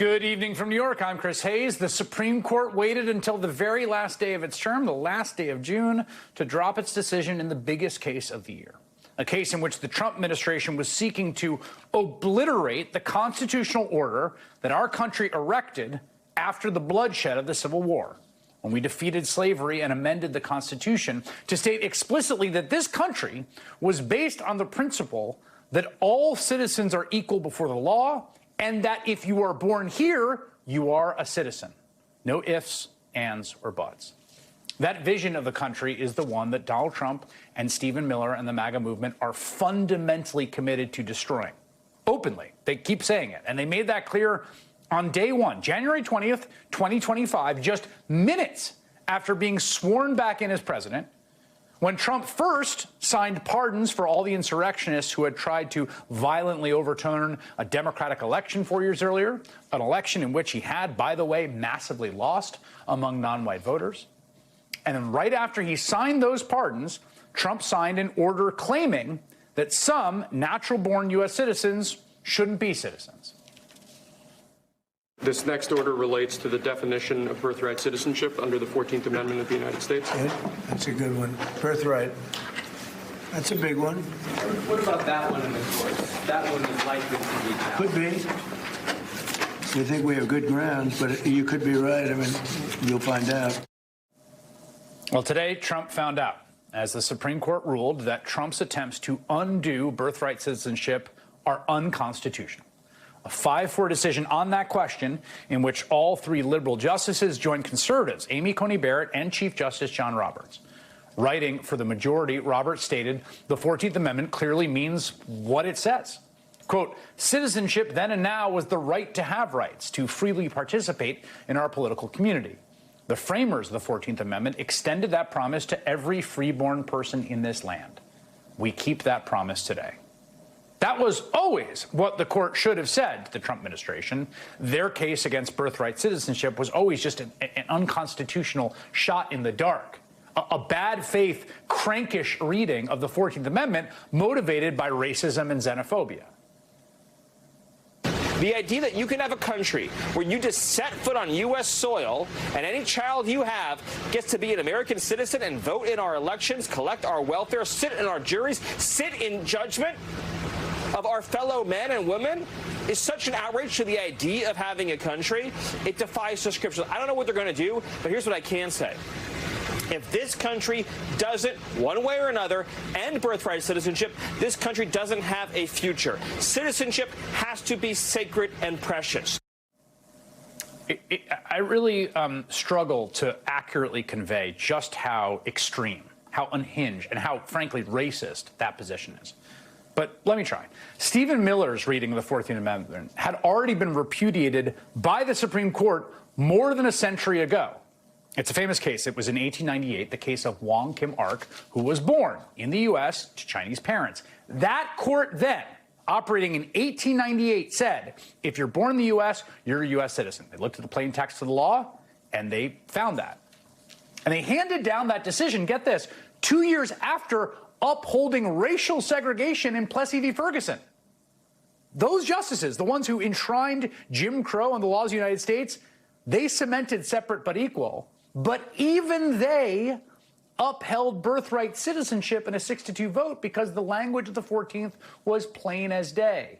Good evening from New York. I'm Chris Hayes. The Supreme Court waited until the very last day of its term, the last day of June, to drop its decision in the biggest case of the year. A case in which the Trump administration was seeking to obliterate the constitutional order that our country erected after the bloodshed of the Civil War, when we defeated slavery and amended the Constitution to state explicitly that this country was based on the principle that all citizens are equal before the law, and that if you are born here, you are a citizen. No ifs, ands, or buts. That vision of the country is the one that Donald Trump and Stephen Miller and the MAGA movement are fundamentally committed to destroying. Openly. They keep saying it. And they made that clear on day one, January 20th, 2025, just minutes after being sworn back in as president, when Trump first signed pardons for all the insurrectionists who had tried to violently overturn a Democratic election 4 years earlier, an election in which he had, by the way, massively lost among non-white voters. And then right after he signed those pardons, Trump signed an order claiming that some natural-born U.S. citizens shouldn't be citizens. This next order relates to the definition of birthright citizenship under the 14th Amendment of the United States. Yeah, that's a good one. Birthright. That's a big one. What about that one in the courts? That one is likely to be challenged. Could be. I think we have good grounds, but you could be right. I mean, you'll find out. Well, today, Trump found out, as the Supreme Court ruled that Trump's attempts to undo birthright citizenship are unconstitutional. A 5-4 decision on that question, in which all three liberal justices joined conservatives, Amy Coney Barrett and Chief Justice John Roberts. Writing for the majority, Roberts stated the 14th Amendment clearly means what it says. Quote, citizenship then and now was the right to have rights, to freely participate in our political community. The framers of the 14th Amendment extended that promise to every freeborn person in this land. We keep that promise today. That was always what the court should have said to the Trump administration. Their case against birthright citizenship was always just an unconstitutional shot in the dark, a bad faith, crankish reading of the 14th Amendment motivated by racism and xenophobia. The idea that you can have a country where you just set foot on U.S. soil and any child you have gets to be an American citizen and vote in our elections, collect our welfare, sit in our juries, sit in judgment of our fellow men and women is such an outrage to the idea of having a country. It defies the scriptures. I don't know what they're going to do, but here's what I can say. If this country doesn't, one way or another, end birthright citizenship, this country doesn't have a future. Citizenship has to be sacred and precious. I really struggle to accurately convey just how extreme, how unhinged, and how, frankly, racist that position is. But let me try. Stephen Miller's reading of the 14th Amendment had already been repudiated by the Supreme Court more than a century ago. It's a famous case. It was in 1898, the case of Wong Kim Ark, who was born in the U.S. to Chinese parents. That court then, operating in 1898, said, if you're born in the U.S., you're a U.S. citizen. They looked at the plain text of the law, and they found that. And they handed down that decision, get this, 2 years after upholding racial segregation in Plessy v. Ferguson. Those justices, the ones who enshrined Jim Crow and the laws of the United States, they cemented separate but equal. But even they upheld birthright citizenship in a 6-2 vote because the language of the 14th was plain as day.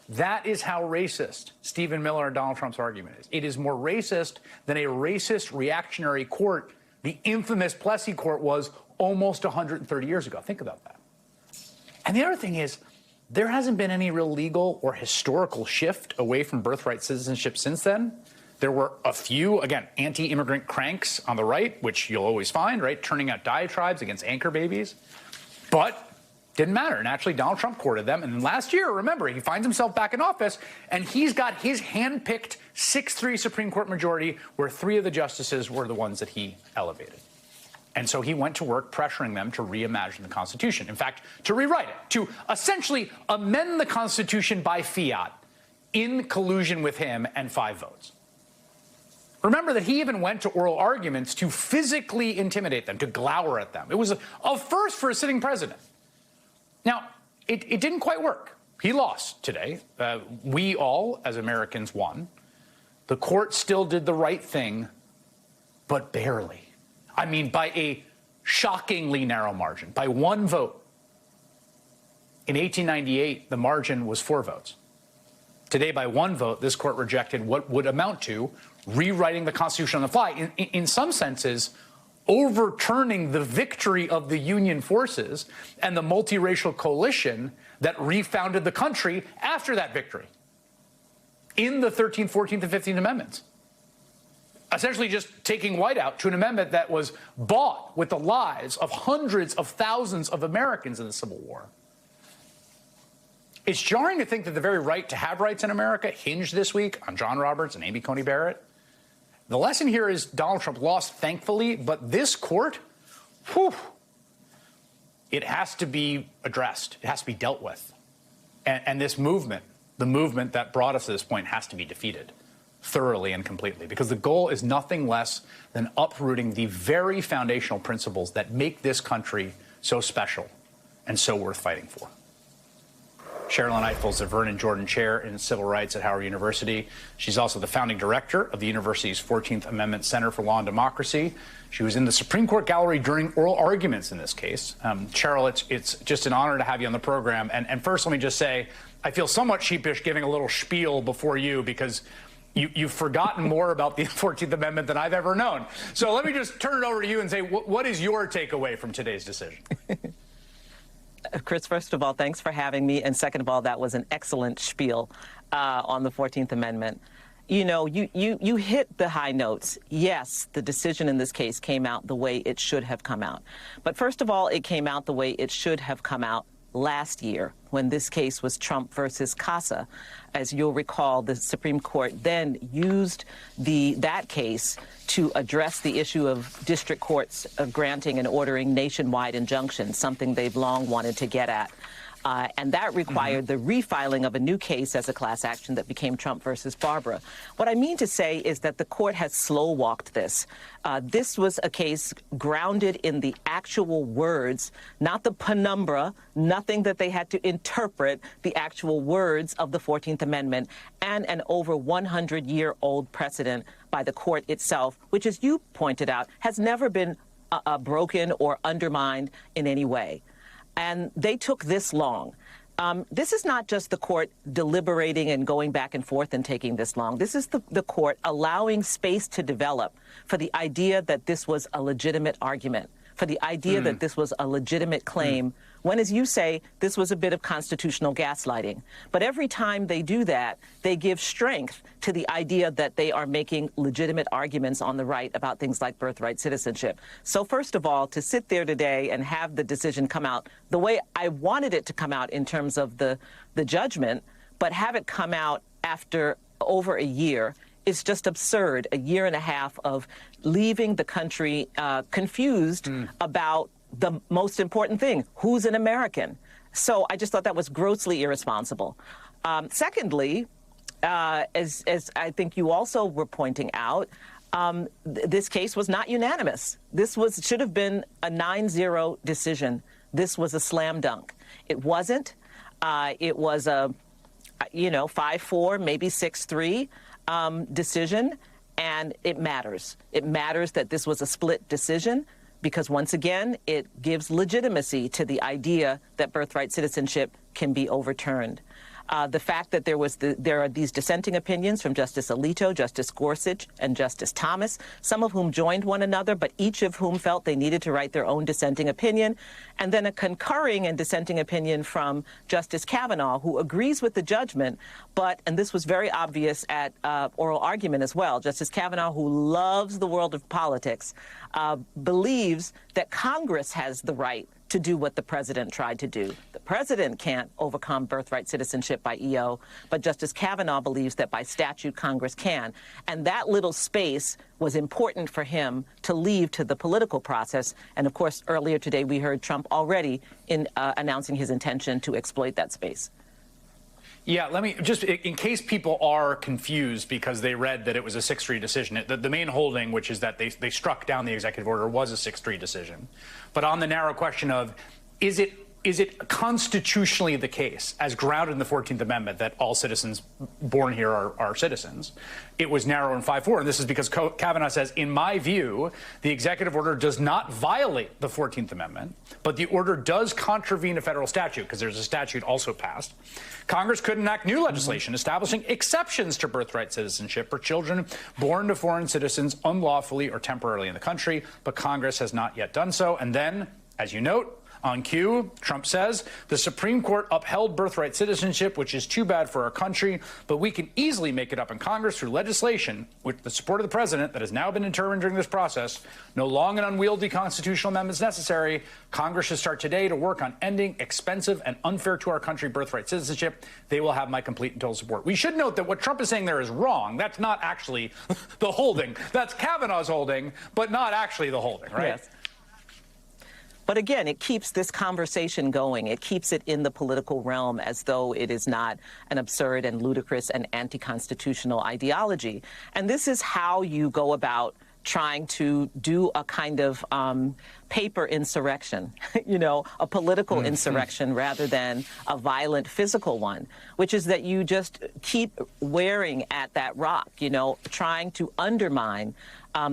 That is how racist Stephen Miller and Donald Trump's argument is. It is more racist than a racist reactionary court, the infamous Plessy court, was almost 130 years ago. Think about that. And the other thing is, there hasn't been any real legal or historical shift away from birthright citizenship since then. There were a few, again, anti-immigrant cranks on the right, which you'll always find, right, turning out diatribes against anchor babies. But didn't matter. Naturally, Donald Trump courted them. And then last year, remember, he finds himself back in office, and he's got his hand-picked 6-3 Supreme Court majority, where 3 of the justices were the ones that he elevated. And so he went to work pressuring them to reimagine the Constitution. In fact, to rewrite it, to essentially amend the Constitution by fiat in collusion with him and 5 votes. Remember that he even went to oral arguments to physically intimidate them, to glower at them. It was a first for a sitting president. Now, it didn't quite work. He lost today. We all, as Americans, won. The court still did the right thing, but barely. I mean, by a shockingly narrow margin, by one vote. In 1898, the margin was 4 votes. Today, by one vote, this court rejected what would amount to rewriting the Constitution on the fly. In some senses, overturning the victory of the Union forces and the multiracial coalition that refounded the country after that victory in the 13th, 14th, and 15th Amendments. Essentially just taking white out to an amendment that was bought with the lives of hundreds of thousands of Americans in the Civil War. It's jarring to think that the very right to have rights in America hinged this week on John Roberts and Amy Coney Barrett. The lesson here is Donald Trump lost, thankfully, but this court, it has to be addressed. It has to be dealt with. And this movement, the movement that brought us to this point, has to be defeated thoroughly and completely, because the goal is nothing less than uprooting the very foundational principles that make this country so special and so worth fighting for. Sherilyn Ifill is the Vernon Jordan Chair in Civil Rights at Howard University. She's also the founding director of the university's 14th Amendment Center for Law and Democracy. She was in the Supreme Court gallery during oral arguments in this case. Cheryl, it's just an honor to have you on the program. And first, let me just say, I feel somewhat sheepish giving a little spiel before you because you've forgotten more about the 14th Amendment than I've ever known. So let me just turn it over to you and say, what is your takeaway from today's decision? Chris, first of all, thanks for having me. And second of all, that was an excellent spiel on the 14th Amendment. You know, you hit the high notes. Yes, the decision in this case came out the way it should have come out. But first of all, it came out the way it should have come out last year when this case was Trump versus Casa. As you'll recall, the Supreme Court then used that case to address the issue of district courts granting and ordering nationwide injunctions, something they've long wanted to get at. And that required the refiling of a new case as a class action that became Trump versus Barbara. What I mean to say is that the court has slow-walked this. This was a case grounded in the actual words, not the penumbra, nothing that they had to interpret, the actual words of the 14th Amendment, and an over 100-year-old precedent by the court itself, which, as you pointed out, has never been broken or undermined in any way. And they took this long. This is not just the court deliberating and going back and forth and taking this long. This is the court allowing space to develop for the idea that this was a legitimate argument, for the idea that this was a legitimate claim, when, as you say, this was a bit of constitutional gaslighting. But every time they do that, they give strength to the idea that they are making legitimate arguments on the right about things like birthright citizenship. So first of all, to sit there today and have the decision come out the way I wanted it to come out in terms of the judgment, but have it come out after over a year is just absurd. A year and a half of leaving the country confused about the most important thing, who's an American. So I just thought that was grossly irresponsible. Secondly, as I think you also were pointing out, this case was not unanimous. This should have been a 9-0 decision. This was a slam dunk. It wasn't. It was a, 5-4, maybe 6-3 decision, and it matters. It matters that this was a split decision, because once again, it gives legitimacy to the idea that birthright citizenship can be overturned. The fact that there are these dissenting opinions from Justice Alito, Justice Gorsuch, and Justice Thomas, some of whom joined one another, but each of whom felt they needed to write their own dissenting opinion, and then a concurring and dissenting opinion from Justice Kavanaugh, who agrees with the judgment, but, and this was very obvious at oral argument as well, Justice Kavanaugh, who loves the world of politics, believes that Congress has the right to do what the president tried to do. The president can't overcome birthright citizenship by EO, but Justice Kavanaugh believes that by statute Congress can. And that little space was important for him to leave to the political process. And of course, earlier today, we heard Trump already announcing his intention to exploit that space. Yeah, let me just, in case people are confused because they read that it was a 6-3 decision, the main holding, which is that they struck down the executive order, was a 6-3 decision. But on the narrow question of, is it is it constitutionally the case, as grounded in the 14th Amendment, that all citizens born here are citizens? It was narrow in 5-4, and this is because Kavanaugh says, in my view, the executive order does not violate the 14th Amendment, but the order does contravene a federal statute, because there's a statute also passed. Congress could enact new legislation establishing exceptions to birthright citizenship for children born to foreign citizens unlawfully or temporarily in the country, but Congress has not yet done so. And then, as you note, on cue, Trump says, the Supreme Court upheld birthright citizenship, which is too bad for our country, but we can easily make it up in Congress through legislation with the support of the president that has now been determined during this process. No long and unwieldy constitutional amendments necessary. Congress should start today to work on ending expensive and unfair to our country birthright citizenship. They will have my complete and total support. We should note that what Trump is saying there is wrong. That's not actually the holding. That's Kavanaugh's holding, but not actually the holding, right? Yes. But again, it keeps this conversation going. It keeps it in the political realm as though it is not an absurd and ludicrous and anti-constitutional ideology. And this is how you go about trying to do a kind of paper insurrection, a political insurrection rather than a violent physical one, which is that you just keep wearing at that rock, trying to undermine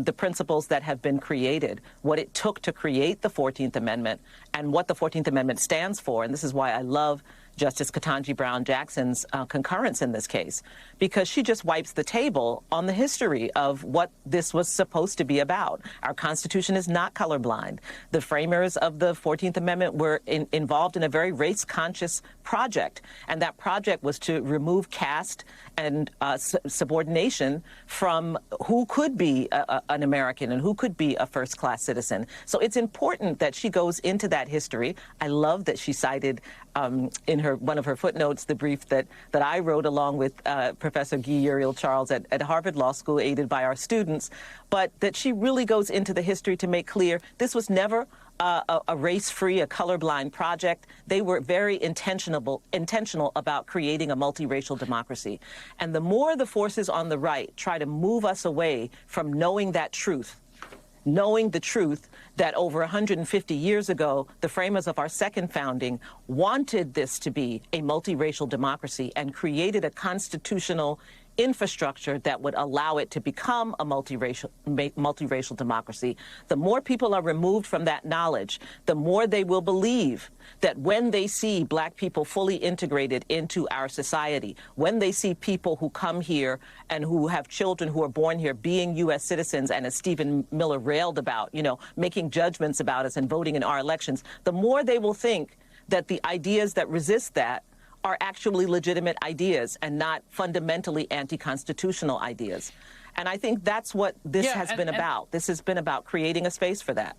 the principles that have been created, what it took to create the 14th Amendment and what the 14th Amendment stands for. And this is why I love Justice Ketanji Brown Jackson's concurrence in this case, because she just wipes the table on the history of what this was supposed to be about. Our Constitution is not colorblind. The framers of the 14th Amendment were involved in a very race-conscious project, and that project was to remove caste and subordination from who could be an American and who could be a first-class citizen. So it's important that she goes into that history. I love that she cited in one of her footnotes the brief that I wrote along with Professor Guy Uriel Charles at Harvard Law School, aided by our students, but that she really goes into the history to make clear this was never a race-free, a colorblind project. They were very intentional about creating a multiracial democracy. And the more the forces on the right try to move us away from knowing that truth, knowing the truth that over 150 years ago, the framers of our second founding wanted this to be a multiracial democracy and created a constitutional infrastructure that would allow it to become a multiracial democracy. The more people are removed from that knowledge, the more they will believe that when they see Black people fully integrated into our society, when they see people who come here and who have children who are born here being U.S. citizens, and as Stephen Miller railed about, making judgments about us and voting in our elections, the more they will think that the ideas that resist that are actually legitimate ideas and not fundamentally anti-constitutional ideas. And I think that's what this has been about. This has been about creating a space for that.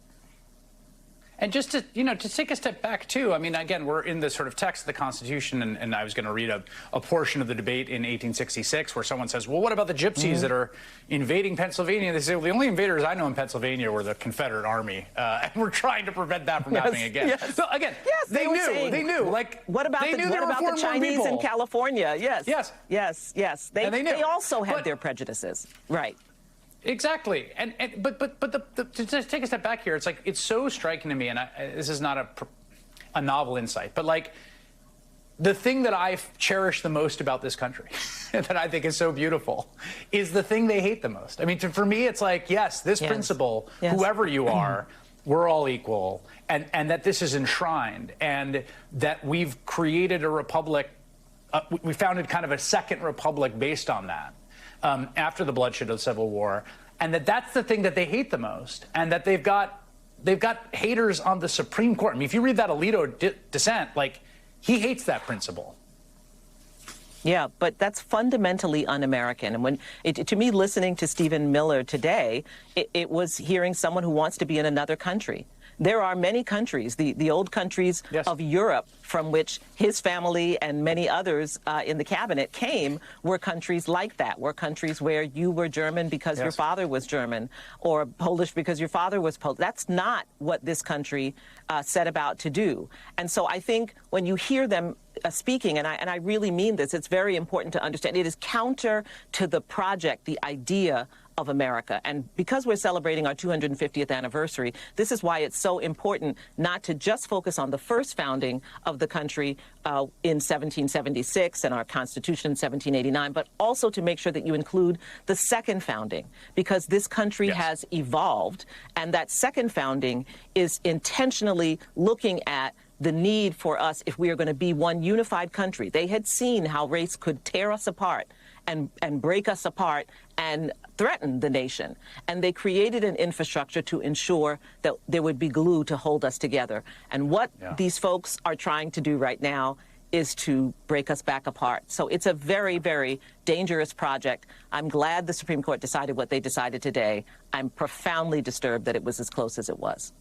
And just to, to take a step back, too, I mean, again, we're in the sort of text of the Constitution, and I was going to read a portion of the debate in 1866 where someone says, well, what about the gypsies that are invading Pennsylvania? They say, well, the only invaders I know in Pennsylvania were the Confederate Army, and we're trying to prevent that from happening again. Yes. So, again, they knew. Like, what about the Chinese in California? Yes. They also had their prejudices. Right. Exactly, but to just take a step back here, it's like it's so striking to me, and this is not a novel insight, but like the thing that I cherish the most about this country, that I think is so beautiful, is the thing they hate the most. I mean, for me, it's like, yes, this principle, whoever you are, we're all equal, and that this is enshrined, and that we've created a republic, we founded kind of a second republic based on that. After the bloodshed of the Civil War, and that's the thing that they hate the most, and that they've got haters on the Supreme Court. I mean, if you read that Alito dissent, like, he hates that principle. Yeah, but that's fundamentally un-American. And to me, listening to Stephen Miller today, it was hearing someone who wants to be in another country. There are many countries, the old countries of Europe, from which his family and many others in the cabinet came, were countries like that, were countries where you were German because your father was German, or Polish because your father was Polish. That's not what this country set about to do. And so I think when you hear them speaking, and I really mean this, it's very important to understand, it is counter to the project, the idea of America. And because we're celebrating our 250th anniversary, this is why it's so important not to just focus on the first founding of the country in 1776 and our Constitution in 1789, but also to make sure that you include the second founding, because this country has evolved, and that second founding is intentionally looking at the need for us, if we are going to be one unified country. They had seen how race could tear us apart and break us apart and threaten the nation. And they created an infrastructure to ensure that there would be glue to hold us together. And what these folks are trying to do right now is to break us back apart. So it's a very, very dangerous project. I'm glad the Supreme Court decided what they decided today. I'm profoundly disturbed that it was as close as it was.